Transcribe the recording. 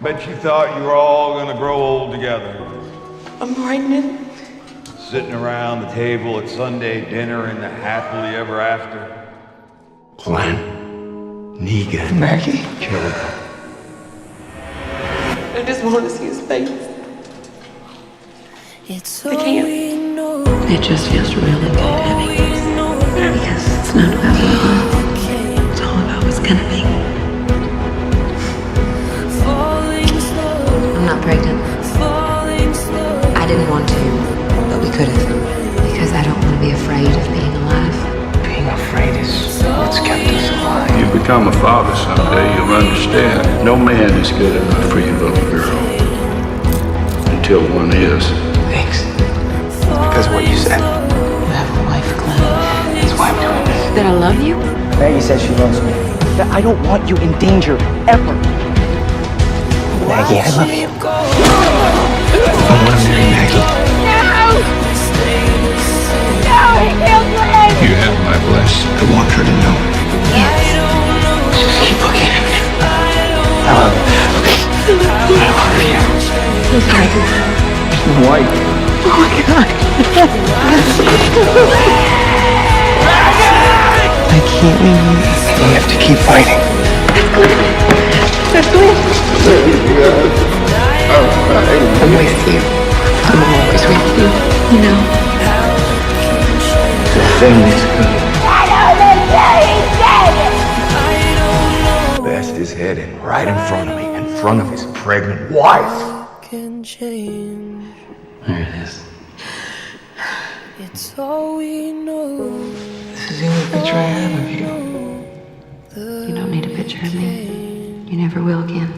Bet you thought you were all gonna grow old together. I'm pregnant. Sitting around the table at Sunday dinner in the happily ever after. Glenn. Negan. Maggie. Kill her. I just want to see his face. I can't. It just feels really good having this. Because it's not about love. It's all about what's gonna be. I'm not pregnant. I didn't want to, but we could have. Because I don't want to be afraid of being alive. Being afraid is what's kept us alive. You become a father someday, you'll understand. No man is good enough for your little girl. Until one is. Thanks. Because of what you said. You have a wife, Glenn. That's why I'm doing this. That I love you? Maggie says she loves me. That I don't want you in danger, ever. Maggie, I love you. I want to marry Maggie. You have my blessing. I want her to know. Just keep looking at me. I love you. I love you. White. Oh my God. I can't leave you. You have to keep fighting. That's Glenn. I'm with you. I'm always with you. You know. The thing that's good. Best is headed right in front of me, in front of his pregnant wife. There it is. It's all we know. This is the only picture I have of you. You don't need a picture of me. You never will again.